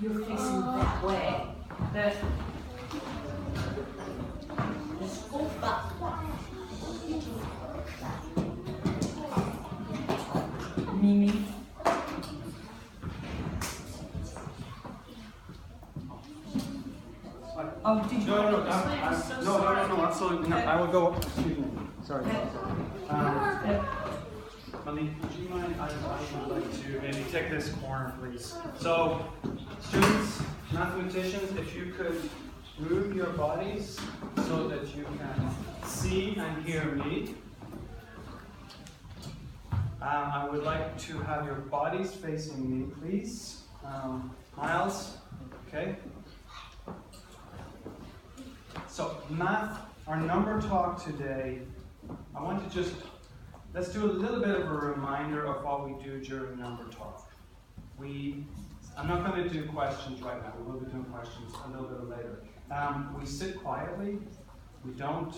You're facing that way. Just go back. Mimi. Oh, did you? No, absolutely not. I will go. Excuse me. Sorry. Malik, would you mind? I would like to maybe take this corner, please. So, students, mathematicians, if you could move your bodies so that you can see and hear me. I would like to have your bodies facing me, please. Miles, okay? So, math, our number talk today, I want to let's do a little bit of a reminder of what we do during number talk. I'm not going to do questions right now, we will be doing questions a little bit later. We sit quietly, we don't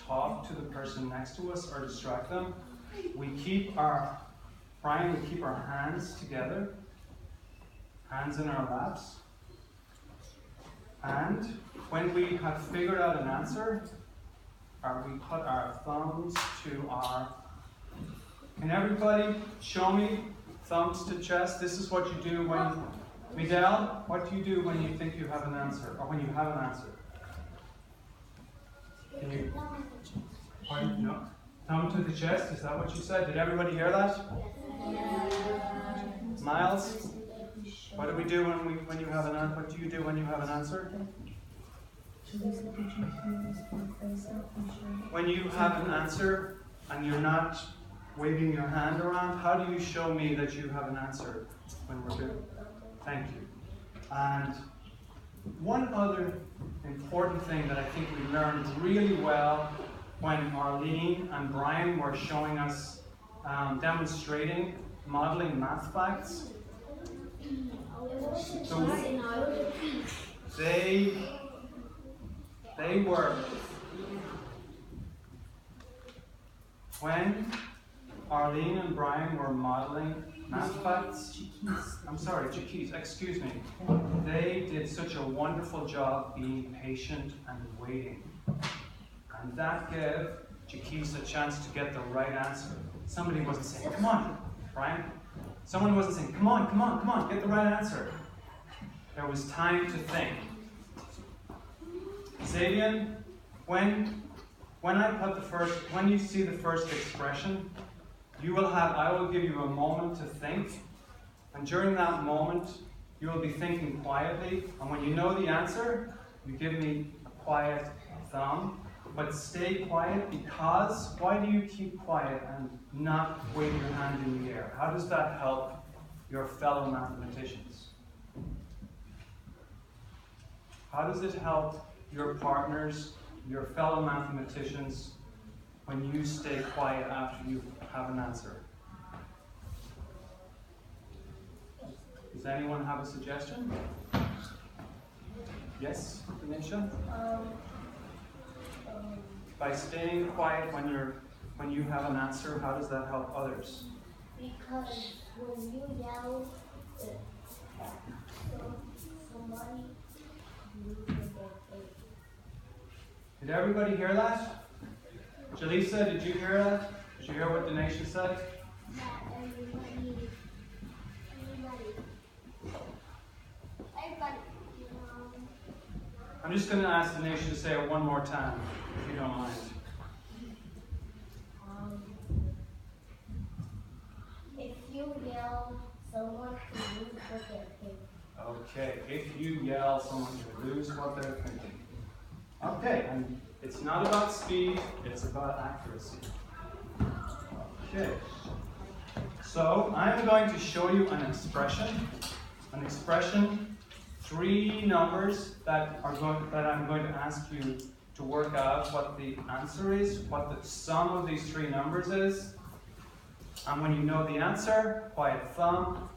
talk to the person next to us or distract them. We keep our hands together, hands in our laps. And when we have figured out an answer, we put our thumbs to our... Can everybody show me thumbs to chest? This is what you do when... Midel, what do you do when you think you have an answer, or when you have an answer? Can you... Pardon? No. Thumb to the chest, is that what you said? Did everybody hear that? Miles? What do we do when you have an answer? What do you do when you have an answer? When you have an answer and you're not waving your hand around, how do you show me that you have an answer when we're good? Thank you. And one other important thing that I think we learned really well when Arlene and Brian were showing us demonstrating, modeling math facts. So they were, when Arlene and Brian were modeling math facts, Chiquis, excuse me, they did such a wonderful job being patient and waiting. And that gave Chiquis a chance to get the right answer. Somebody wasn't saying, come on, Brian. Someone wasn't saying, come on, get the right answer. There was time to think. Xavier, when you see the first expression, I will give you a moment to think, and during that moment, you will be thinking quietly, and when you know the answer, you give me a quiet thumb, but stay quiet because, why do you keep quiet and not wave your hand in the air? How does that help your fellow mathematicians? How does it help your partners, your fellow mathematicians, when you stay quiet after you have an answer? Does anyone have a suggestion? Yes, Tanisha? By staying quiet when you have an answer, how does that help others? Because when you yell at somebody, you can get paid. Did everybody hear that? Jaleesa, did you hear that? Did you hear what Danisha said? Not everybody. I'm just going to ask Danisha to say it one more time, if you don't mind. If you yell, someone can lose what they're thinking. Okay, if you yell, someone can lose what they're thinking. Okay, and it's not about speed, it's about accuracy. Okay, so I'm going to show you an expression, three numbers that I'm going to ask you to work out what the answer is, what the sum of these three numbers is. And when you know the answer, quiet thumb.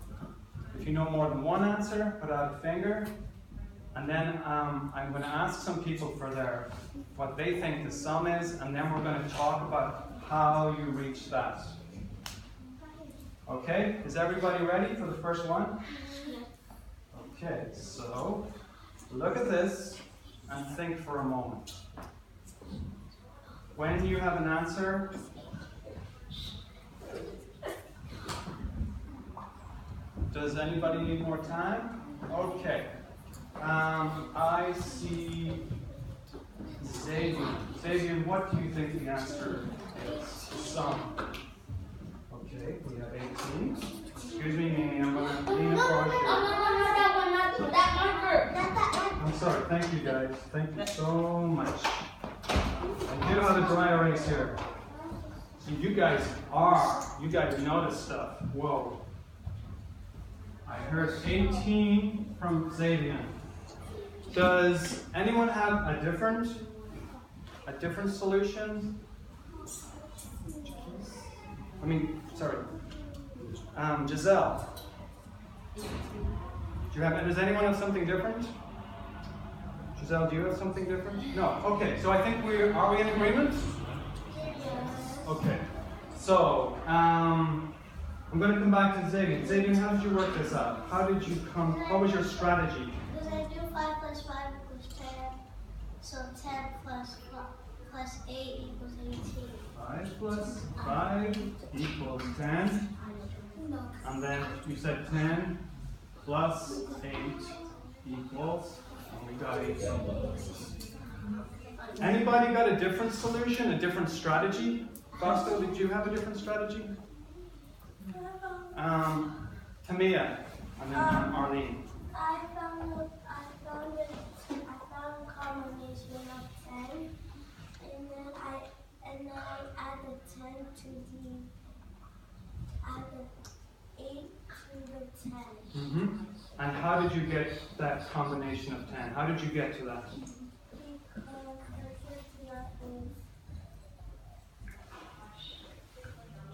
If you know more than one answer, put out a finger. And then I'm going to ask some people for what they think the sum is, and then we're going to talk about how you reach that. Okay, is everybody ready for the first one? Okay, so look at this and think for a moment. When you have an answer, does anybody need more time? Okay. I see Xavier. Xavier, what do you think the answer is? Sum. Okay, we have 18. Excuse me, Mimi, I'm going to lean across you. I'm sorry, thank you guys. Thank you so much. I do have a dry erase here. So you guys know this stuff. Whoa. I heard 18 from Xavier. Does anyone have a different solution? I mean, sorry. Giselle. Does anyone have something different? Giselle, do you have something different? No. Okay, so I think are we in agreement? Okay. So, I'm going to come back to Xavier. Xavier, how did you work this out? What was your strategy? Because I do 5 plus 5 equals 10. So 10 plus 8 equals 18. 5 plus 5 equals 10. No. And then you said 10 plus 8 equals, and we got 18. Anybody got a different solution, a different strategy? Fausto, did you have a different strategy? Tamia, and then Arlene. I found a combination of 10, and then I added 10 to added 8 to the 10. Mm-hmm. And how did you get that combination of 10? How did you get to that?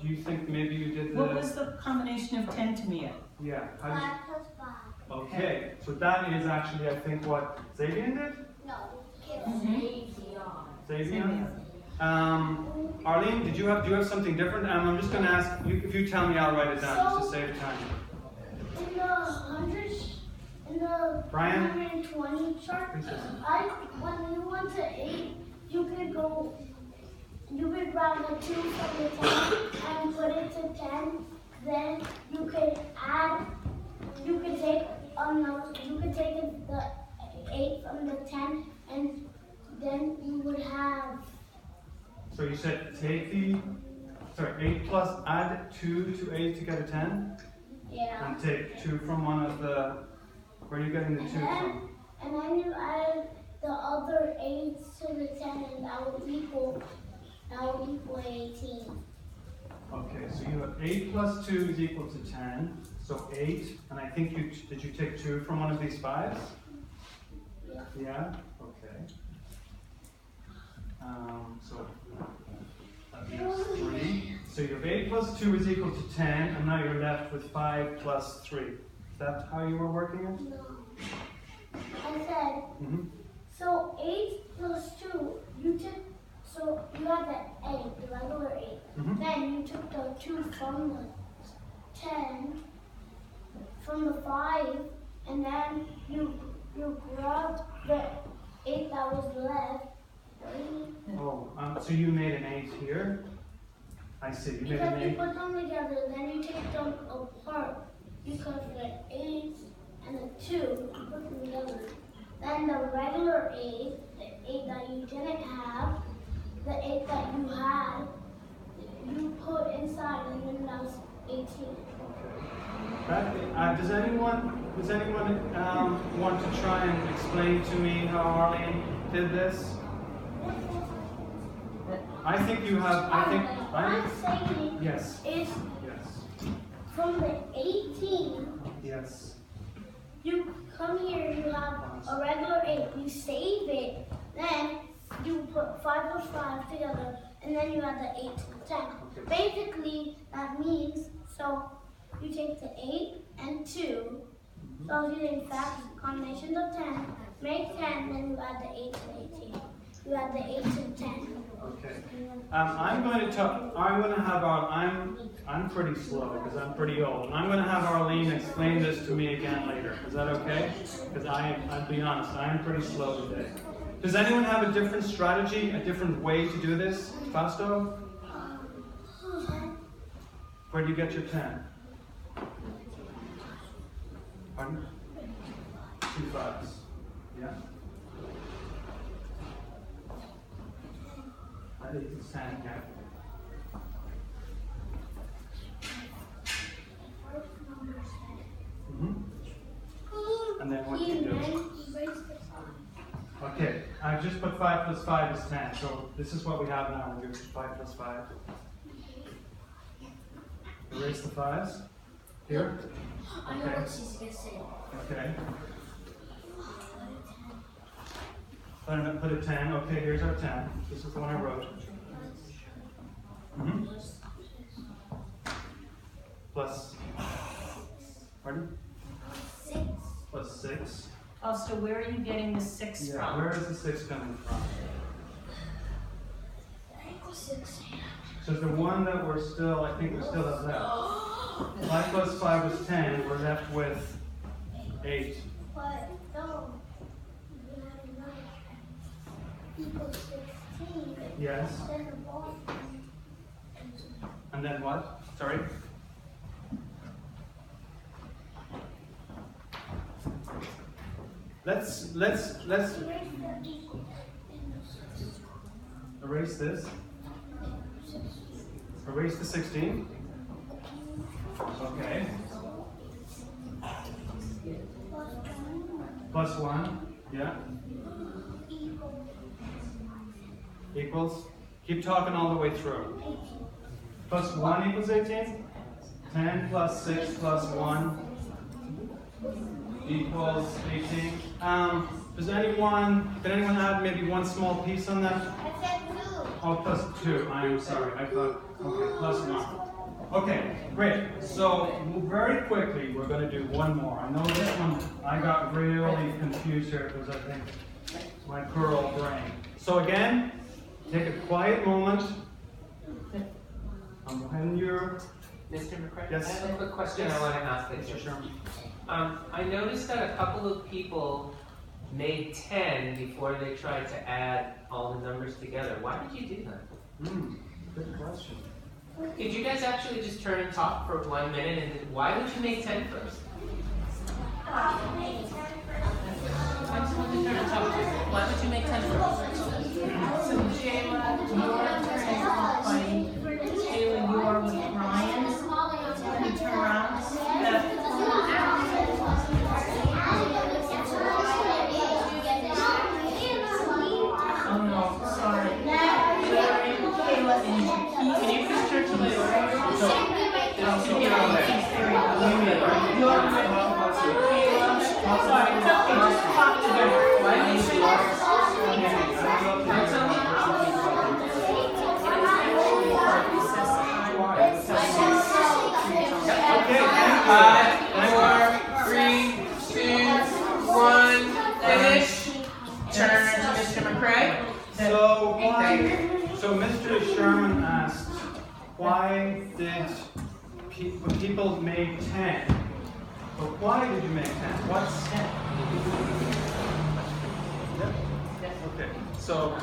Do you think maybe you did What was the combination of 10 to me? Yeah. 5 plus 5. Okay, so that is actually, I think, what Xavier did? No. Xavier? Arlene, do you have something different? I'm just going to ask you, if you tell me, I'll write it down just to save time. In the hundreds, in the Brian? 120 chart, when you went to 8, you could grab the 2 from the 10 and put it to 10. Then you could take the 8 from the 10, and then you would have. So you said take 8 plus, add 2 to 8 to get a 10? Yeah. And take 2 from one of the, where are you getting the 2 from? And then you add the other 8s to the 10, and that would equal 18. Okay, so you have 8 plus 2 is equal to 10. So 8, and I think did you take 2 from one of these 5s? Yeah. Yeah? Okay. So that means 3. So you have 8 plus 2 is equal to 10, and now you're left with 5 plus 3. Is that how you were working it? No. I said, so 8 plus 2, so you had the 8, the regular 8. Then you took the 2 from the 10, from the 5, and then you grabbed the 8 that was left. Oh, so you made an 8 here? I see, you made an Because you 8. put them together, then you take them apart. Because the 8 and the 2, you put them together. Then the regular 8, the 8 that you didn't have, the 8 that you had, you put inside, and then that's 18. Okay. Does anyone want to try and explain to me how Arlene did this? I think you have. I'm saying Yes. is Yes. from the 18. Yes. You come here, you have a regular 8, you save it, then you put 5 plus 5 together, and then you add the 8 to the 10. Okay. Basically, that means, so you take the 8 and 2, so using facts, combinations of 10, make 10, then you add the 8 to 18. You add the 8 to 10. Okay. I'm going to have I'm pretty slow because I'm pretty old. And I'm going to have Arlene explain this to me again later. Is that okay? Because I'll be honest, I am pretty slow today. Does anyone have a different strategy, a different way to do this? Fausto? Where do you get your 10? Pardon? 2 5s. Yeah? That is 10, yeah. And then what do you do? Okay, I've just put 5 plus 5 is 10. So this is what we have now. We'll do 5 plus 5. Erase the 5s. Here? I know what she's going to say. Okay. Put a 10. Okay, here's our 10. This is the one I wrote. Plus. Pardon? 6. Plus 6. Oh, so where are you getting the 6 Yeah, from? where is the 6 coming from? 6. So the one that we're still, I think we still have left. 5 plus 5 is 10. We're left with 8. But no, we have another equals 16. Yes. Then the ball. And then what? Sorry? Let's erase this. Erase the 16. Okay. Plus 1. Yeah. Equals. Keep talking all the way through. Plus 1 equals 18. 10 plus 6 plus 1 equals 18. Did anyone add maybe one small piece on that? I said 2. Oh, plus 2. I am sorry. I thought, okay, plus 1. Okay, great. So very quickly, we're going to do one more. I know this one, I got really confused here because I think my poor old brain. So again, take a quiet moment. When you're... Mr. McCrea, Yes. I have a quick question Yes. I want to ask. Mr. Sherman. I noticed that a couple of people made 10 before they tried to add all the numbers together. Why did you do that? Good question. Could you guys actually just turn and talk for 1 minute? And why would you make 10 first? I just want to turn and talk. Why would you make 10 first? So Jayla, your turn is not funny. Jayla, you are with Ryan. Can you turn around? Oh no, sorry. Larry, Kayla, and Keith. Can you please turn to my order? You're with Kayla. Sorry, it's okay, just talk together. Why did you say that? Okay, 5, 4, 3, 2, 1, finish. Turn to Mr. McCrea. So Mr. Sherman asked, why did people make 10? But why did you make 10? What's 10? Okay. So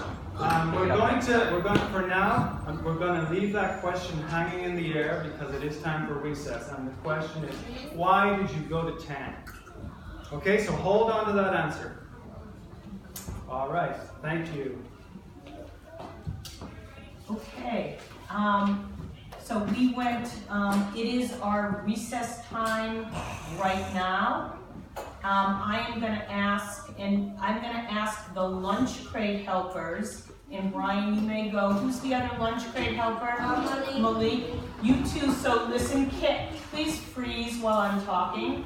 we're going to leave that question hanging in the air because it is time for recess. And the question is, why did you go to 10? Okay, so hold on to that answer. All right, thank you. Okay, so we went, it is our recess time right now. I am going to ask, and I'm going to ask the lunch crate helpers, and Brian, you may go. Who's the other lunch crate helper? Malik. Malik. You too, so listen, Kit, please freeze while I'm talking.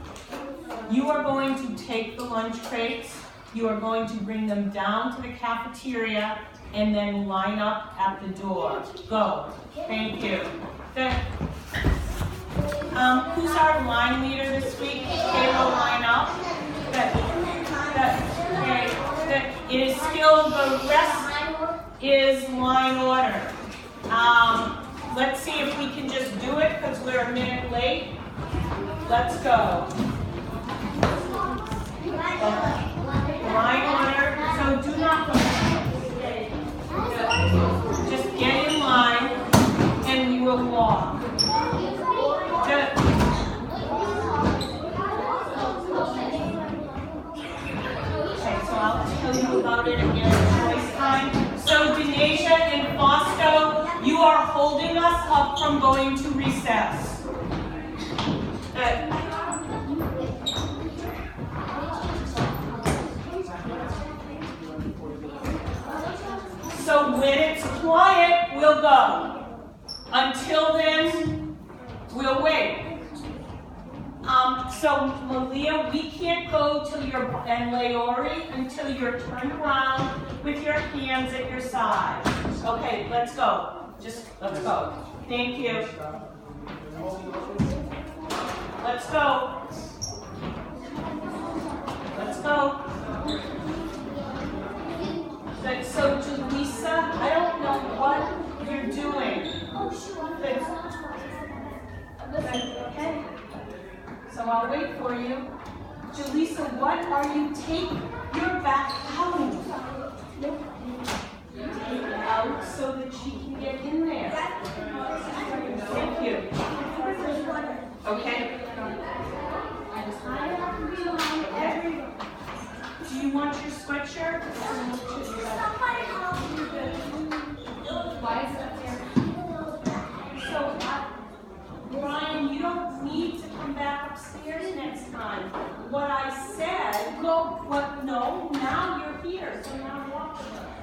You are going to take the lunch crates, you are going to bring them down to the cafeteria, and then line up at the door. Go. Thank you. Good. Who's our line leader this week? Kayla, line up. Good. Okay. Good. It is still, the rest is line order. let's see if we can just do it because we're a minute late. Let's go. Line order, so do not go. Just get in line and we will walk. Okay, so I'll tell you about it again. Choice time. So Denasia and Fausto, you are holding us up from going to recess. So when it's quiet, we'll go. Until then, we'll wait. So Malia, we can't go till you're, and Leori, until you're turned around with your hands at your side. Okay, let's go. Just, let's go. Thank you. Let's go. Let's go. Good. So, Julissa, I don't know what you're doing. Good. Okay. So I'll wait for you. Julissa, what are you taking? You're back out. Take it out so that she can get in there. Thank you. Okay. Okay. Do you want your sweatshirt? Why is that there? So, Brian, you don't need to come back upstairs next time. What I said, no, now you're here, so now walk with us.